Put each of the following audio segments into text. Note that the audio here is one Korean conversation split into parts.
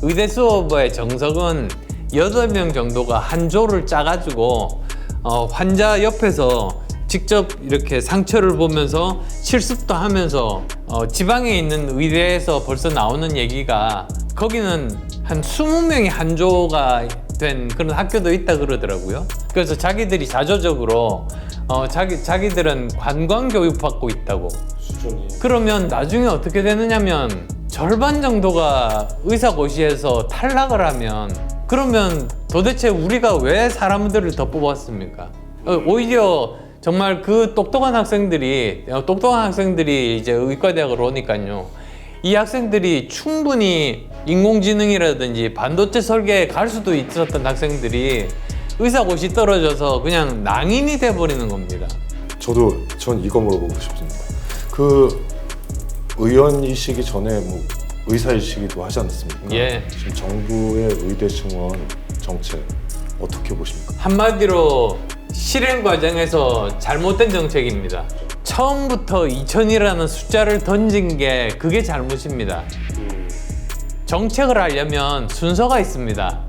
의대 수업의 정석은 8명 정도가 한 조를 짜가지고 환자 옆에서 직접 이렇게 상처를 보면서 실습도 하면서 지방에 있는 의대에서 벌써 나오는 얘기가 거기는 한 20명이 한 조가 된 그런 학교도 있다 그러더라고요. 그래서 자기들이 자조적으로 자기들은 관광 교육 받고 있다고. 수준이. 그러면 나중에 어떻게 되느냐면 절반 정도가 의사고시에서 탈락을 하면 그러면 도대체 우리가 왜 사람들을 더 뽑았습니까? 오히려 정말 그 똑똑한 학생들이 이제 의과대학으로 오니까요. 이 학생들이 충분히 인공지능이라든지 반도체 설계에 갈 수도 있었던 학생들이 의사고시 떨어져서 그냥 낭인이 돼버리는 겁니다. 전 이거 물어보고 싶습니다. 그 의원이시기 전에 뭐 의사이시기도 하지 않습니까? 예. 지금 정부의 의대 증원 정책 어떻게 보십니까? 한마디로 실행 과정에서 잘못된 정책입니다. 처음부터 2000이라는 숫자를 던진 게 그게 잘못입니다. 정책을 하려면 순서가 있습니다.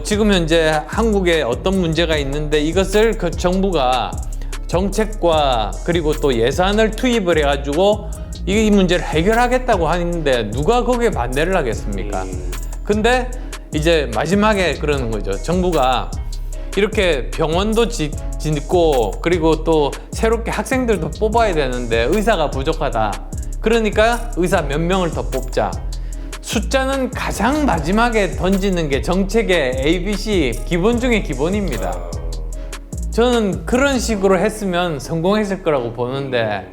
지금 현재 한국에 어떤 문제가 있는데 이것을 그 정부가 정책과 그리고 또 예산을 투입을 해가지고 이 문제를 해결하겠다고 하는데 누가 거기에 반대를 하겠습니까? 근데 이제 마지막에 그러는 거죠. 정부가 이렇게 병원도 짓고 그리고 또 새롭게 학생들도 뽑아야 되는데 의사가 부족하다. 그러니까 의사 몇 명을 더 뽑자. 숫자는 가장 마지막에 던지는 게 정책의 ABC 기본 중에 기본입니다. 저는 그런 식으로 했으면 성공했을 거라고 보는데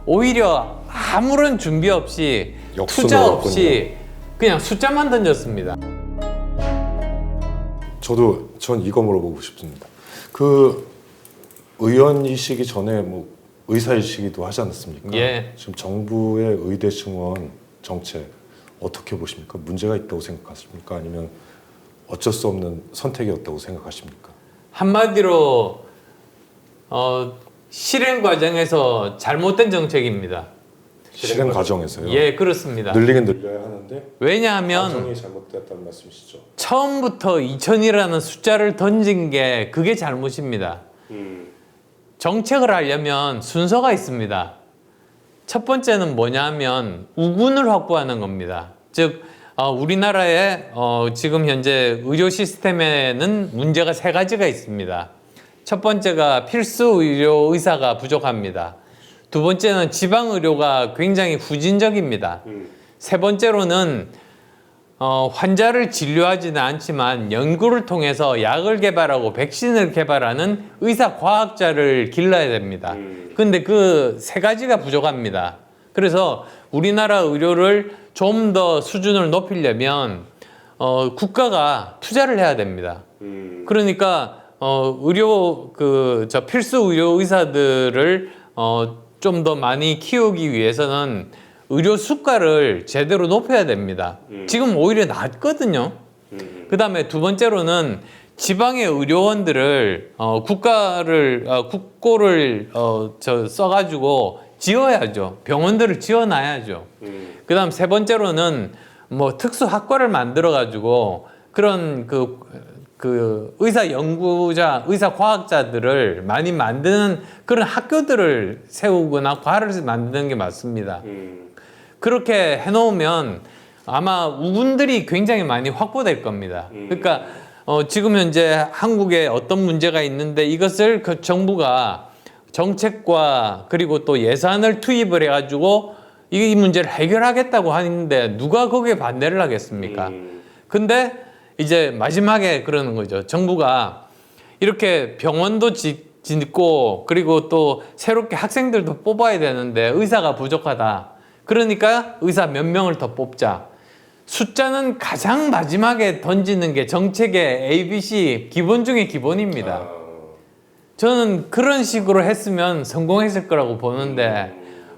오히려 아무런 준비 없이 투자 없이 그냥 숫자만 던졌습니다. 전 이거 물어보고 싶습니다. 그 의원이시기 전에 뭐 의사이시기도 하지 않습니까? 예. 지금 정부의 의대 증원 정책 어떻게 보십니까? 문제가 있다고 생각하십니까? 아니면 어쩔 수 없는 선택이었다고 생각하십니까? 한마디로 실행 과정에서 잘못된 정책입니다. 실행 과정에서요? 예, 그렇습니다. 늘리긴 늘려야 하는데 왜냐하면 과정이 잘못됐다는 말씀이시죠? 처음부터 2000이라는 숫자를 던진 게 그게 잘못입니다. 정책을 하려면 순서가 있습니다. 첫 번째는 뭐냐면 우군을 확보하는 겁니다. 즉 우리나라의 지금 현재 의료 시스템에는 문제가 3가지가 있습니다. 첫 번째가 필수 의료 의사가 부족합니다. 두 번째는 지방 의료가 굉장히 후진적입니다. 세 번째로는 환자를 진료하지는 않지만 연구를 통해서 약을 개발하고 백신을 개발하는 의사 과학자를 길러야 됩니다. 근데 그 3가지가 부족합니다. 그래서 우리나라 의료를 좀 더 수준을 높이려면 국가가 투자를 해야 됩니다. 그러니까 필수 의료 의사들을 좀 더 많이 키우기 위해서는 의료 수가를 제대로 높여야 됩니다. 지금 오히려 낮거든요. 그 다음에 두 번째로는 지방의 의료원들을 국고를 써가지고 지어야죠. 병원들을 지어놔야죠. 그 다음 세 번째로는 뭐 특수학과를 만들어가지고 그런 의사 연구자, 의사 과학자들을 많이 만드는 그런 학교들을 세우거나 과를 만드는 게 맞습니다. 그렇게 해놓으면 아마 우군들이 굉장히 많이 확보될 겁니다. 그러니까 지금 현재 한국에 어떤 문제가 있는데 이것을 그 정부가 정책과 그리고 또 예산을 투입을 해가지고 이 문제를 해결하겠다고 하는데 누가 거기에 반대를 하겠습니까? 근데 이제 마지막에 그러는 거죠. 정부가 이렇게 병원도 짓고 그리고 또 새롭게 학생들도 뽑아야 되는데 의사가 부족하다. 그러니까 의사 몇 명을 더 뽑자. 숫자는 가장 마지막에 던지는 게 정책의 ABC 기본 중에 기본입니다. 저는 그런 식으로 했으면 성공했을 거라고 보는데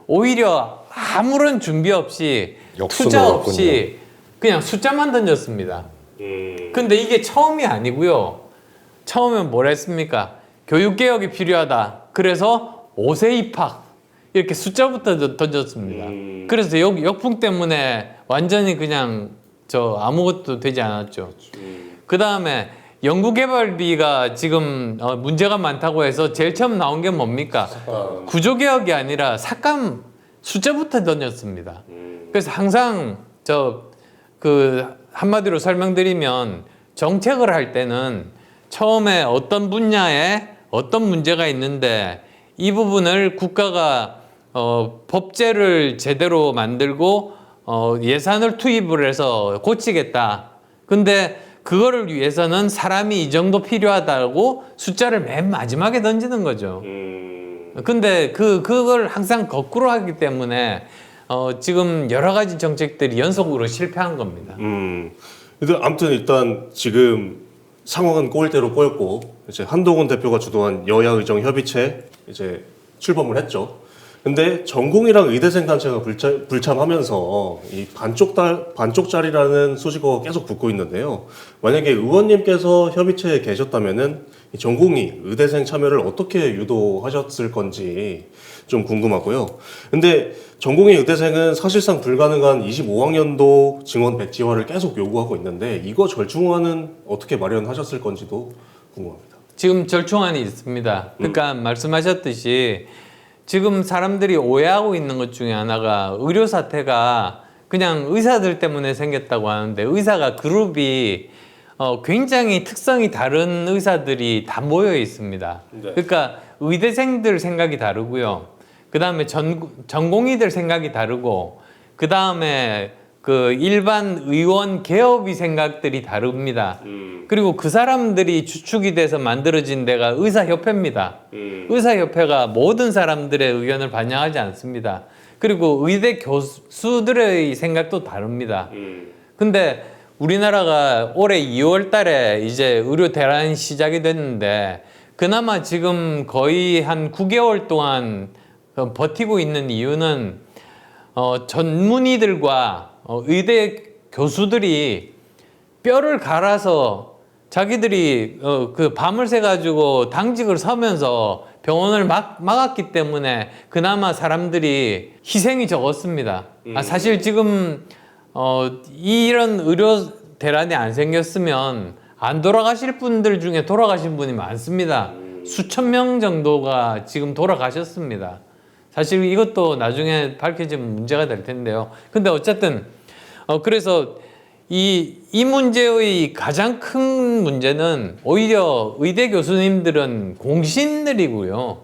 오히려 아무런 준비 없이 투자 없이 그냥 숫자만 던졌습니다. 근데 이게 처음이 아니고요. 처음엔 뭘 했습니까? 교육개혁이 필요하다. 그래서 5세 입학 이렇게 숫자부터 던졌습니다. 그래서 역풍 때문에 완전히 그냥 아무것도 되지 않았죠. 그 다음에 연구개발비가 지금 문제가 많다고 해서 제일 처음 나온 게 뭡니까? 구조개혁이 아니라 삭감 숫자부터 던졌습니다. 그래서 항상 한마디로 설명드리면 정책을 할 때는 처음에 어떤 분야에 어떤 문제가 있는데 이 부분을 국가가 법제를 제대로 만들고 예산을 투입을 해서 고치겠다. 근데 그거를 위해서는 사람이 이 정도 필요하다고 숫자를 맨 마지막에 던지는 거죠. 근데 그걸 항상 거꾸로 하기 때문에 지금 여러 가지 정책들이 연속으로 실패한 겁니다. 근데 아무튼 일단 지금 상황은 꼬일 대로 꼬였고 이제 한동훈 대표가 주도한 여야 의정 협의체 이제 출범을 했죠. 근데 전공이랑 의대생 단체가 불참하면서 이 반쪽짜리라는 수식어가 계속 붙고 있는데요. 만약에 의원님께서 협의체에 계셨다면은 이 전공의 의대생 참여를 어떻게 유도하셨을 건지 좀 궁금하고요. 근데 전공의 의대생은 사실상 불가능한 25학년도 증원 백지화를 계속 요구하고 있는데 이거 절충안은 어떻게 마련하셨을 건지도 궁금합니다. 지금 절충안이 있습니다. 그러니까 말씀하셨듯이 지금 사람들이 오해하고 있는 것 중에 하나가 의료 사태가 그냥 의사들 때문에 생겼다고 하는데 의사가 그룹이 굉장히 특성이 다른 의사들이 다 모여 있습니다. 네. 그러니까 의대생들 생각이 다르고요. 그 다음에 전공의들 생각이 다르고 그 다음에 그 일반 의원 개업이 생각들이 다릅니다. 그리고 그 사람들이 주축이 돼서 만들어진 데가 의사협회입니다. 의사협회가 모든 사람들의 의견을 반영하지 않습니다. 그리고 의대 교수들의 생각도 다릅니다. 근데 우리나라가 올해 2월 달에 이제 의료 대란이 시작이 됐는데 그나마 지금 거의 한 9개월 동안 버티고 있는 이유는 전문의들과 의대 교수들이 뼈를 갈아서 자기들이 그 밤을 새 가지고 당직을 서면서 병원을 막았기 때문에 그나마 사람들이 희생이 적었습니다. 사실 지금 이런 의료 대란이 안 생겼으면 안 돌아가실 분들 중에 돌아가신 분이 많습니다. 수천 명 정도가 지금 돌아가셨습니다. 사실 이것도 나중에 밝혀지면 문제가 될 텐데요. 근데 어쨌든 그래서 이 문제의 가장 큰 문제는 오히려 의대 교수님들은 공신들이고요.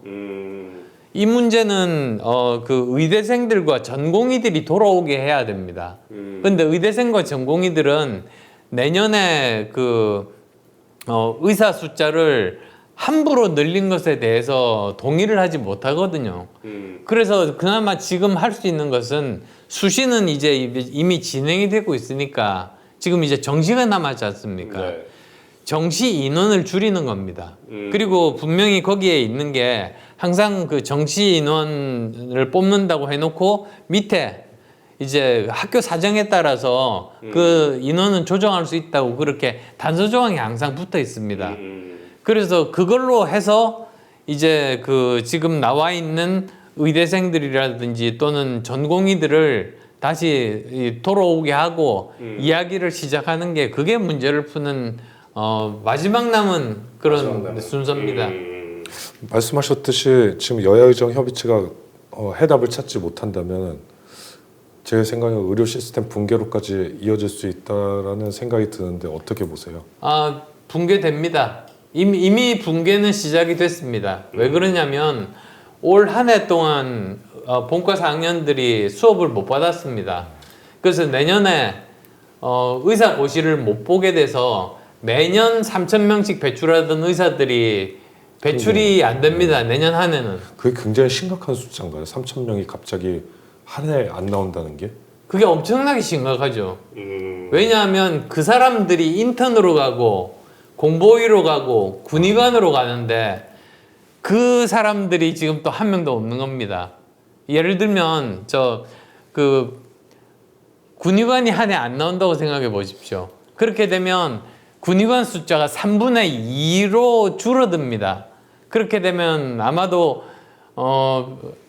이 문제는 그 의대생들과 전공의들이 돌아오게 해야 됩니다. 근데 의대생과 전공의들은 내년에 그 의사 숫자를 함부로 늘린 것에 대해서 동의를 하지 못하거든요. 그래서 그나마 지금 할 수 있는 것은 수시는 이제 이미 진행이 되고 있으니까 지금 이제 정시가 남았지 않습니까? 네. 정시 인원을 줄이는 겁니다. 그리고 분명히 거기에 있는 게 항상 그 정시 인원을 뽑는다고 해놓고 밑에 이제 학교 사정에 따라서 그 인원은 조정할 수 있다고 그렇게 단서 조항이 항상 붙어 있습니다. 그래서 그걸로 해서 이제 그 지금 나와 있는 의대생들이라든지 또는 전공의들을 다시 돌아오게 하고 이야기를 시작하는 게 그게 문제를 푸는 마지막 남은 그런 순서입니다. 말씀하셨듯이 지금 여야의정 협의체가 해답을 찾지 못한다면 제 생각에 의료 시스템 붕괴로까지 이어질 수 있다라는 생각이 드는데 어떻게 보세요? 붕괴됩니다. 이미 붕괴는 시작이 됐습니다. 왜 그러냐면 올 한 해 동안 본과 4학년들이 수업을 못 받았습니다. 그래서 내년에 의사 고시를 못 보게 돼서 매년 3,000명씩 배출하던 의사들이 배출이 안 됩니다. 내년 한 해는. 그게 굉장히 심각한 숫자인가요? 3,000명이 갑자기 한 해 안 나온다는 게? 그게 엄청나게 심각하죠. 왜냐하면 그 사람들이 인턴으로 가고 공보위로 가고 군의관으로 가는데 그 사람들이 지금 또 한 명도 없는 겁니다. 예를 들면 그 군의관이 한 해 안 나온다고 생각해 보십시오. 그렇게 되면 군의관 숫자가 3분의 2로 줄어듭니다. 그렇게 되면 아마도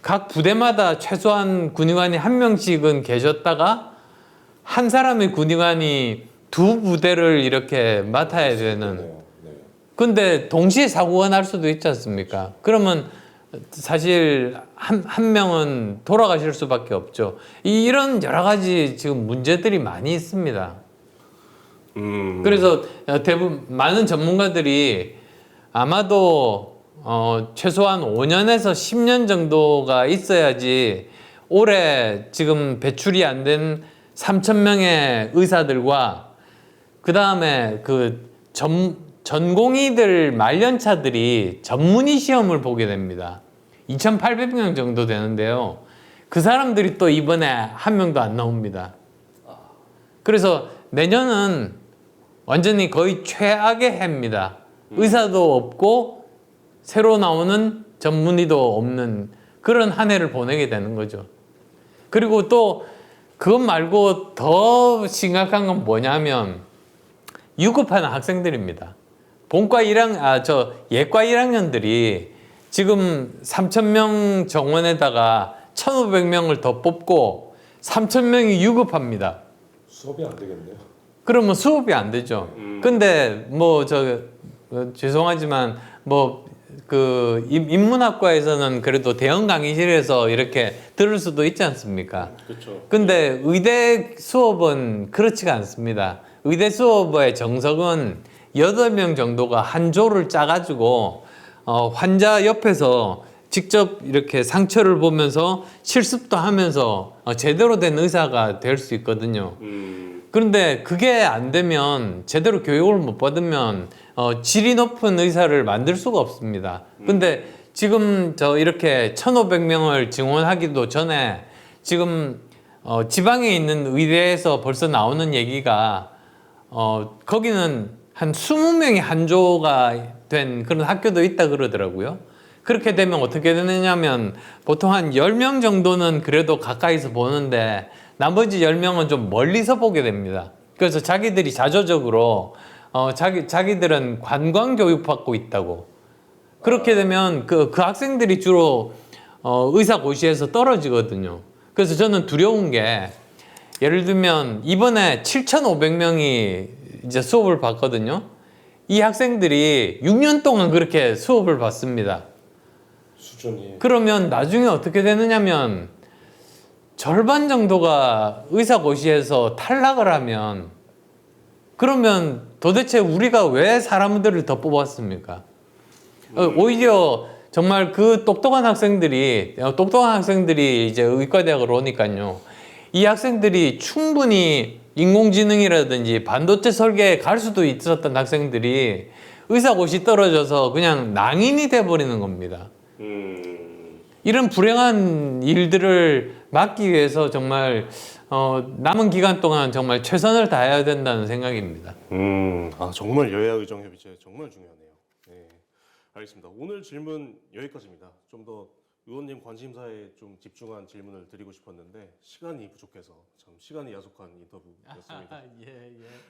각 부대마다 최소한 군의관이 한 명씩은 계셨다가 한 사람의 군의관이 두 부대를 이렇게 맡아야 되는. 네. 근데 동시에 사고가 날 수도 있지 않습니까? 그러면 사실 한 명은 돌아가실 수밖에 없죠. 이런 여러 가지 지금 문제들이 많이 있습니다. 그래서 대부분 많은 전문가들이 아마도 최소한 5년에서 10년 정도가 있어야지 올해 지금 배출이 안 된 3,000명의 의사들과 그 다음에 그 전공의들 말년차들이 전문의 시험을 보게 됩니다. 2,800명 정도 되는데요. 그 사람들이 또 이번에 한 명도 안 나옵니다. 그래서 내년은 완전히 거의 최악의 해입니다. 의사도 없고 새로 나오는 전문의도 없는 그런 한 해를 보내게 되는 거죠. 그리고 또 그것 말고 더 심각한 건 뭐냐면 유급하는 학생들입니다. 예과 1학년들이 지금 3,000명 정원에다가 1,500명을 더 뽑고 3,000명이 유급합니다. 수업이 안 되겠네요. 그러면 수업이 안 되죠. 근데 죄송하지만 인문학과에서는 그래도 대형 강의실에서 이렇게 들을 수도 있지 않습니까? 그렇죠. 근데 의대 수업은 그렇지가 않습니다. 의대 수업의 정석은 8명 정도가 한 조를 짜가지고 환자 옆에서 직접 이렇게 상처를 보면서 실습도 하면서 제대로 된 의사가 될 수 있거든요. 그런데 그게 안 되면 제대로 교육을 못 받으면 질이 높은 의사를 만들 수가 없습니다. 근데 지금 이렇게 1,500명을 증원하기도 전에 지금 지방에 있는 의대에서 벌써 나오는 얘기가 거기는 한 20명이 한 조가 된 그런 학교도 있다 그러더라고요. 그렇게 되면 어떻게 되느냐면 보통 한 10명 정도는 그래도 가까이서 보는데 나머지 10명은 좀 멀리서 보게 됩니다. 그래서 자기들이 자조적으로 자기들은 관광 교육 받고 있다고. 그렇게 되면 그 학생들이 주로 의사고시에서 떨어지거든요. 그래서 저는 두려운 게 예를 들면 이번에 7,500명이 이제 수업을 받거든요. 이 학생들이 6년 동안 그렇게 수업을 받습니다. 수준이. 그러면 나중에 어떻게 되느냐면 절반 정도가 의사고시에서 탈락을 하면 그러면 도대체 우리가 왜 사람들을 더 뽑았습니까? 오히려 정말 그 똑똑한 학생들이 이제 의과대학을 오니까요. 이 학생들이 충분히 인공지능이라든지 반도체 설계에 갈 수도 있었던 학생들이 의사고시 떨어져서 그냥 낭인이 돼버리는 겁니다. 이런 불행한 일들을 막기 위해서 정말 남은 기간 동안 정말 최선을 다해야 된다는 생각입니다. 정말 여야의정협의체 정말 중요하네요. 네, 알겠습니다. 오늘 질문 여기까지입니다. 좀 더 의원님 관심사에 좀 집중한 질문을 드리고 싶었는데 시간이 부족해서 참 시간이 야속한 인터뷰였습니다. 예.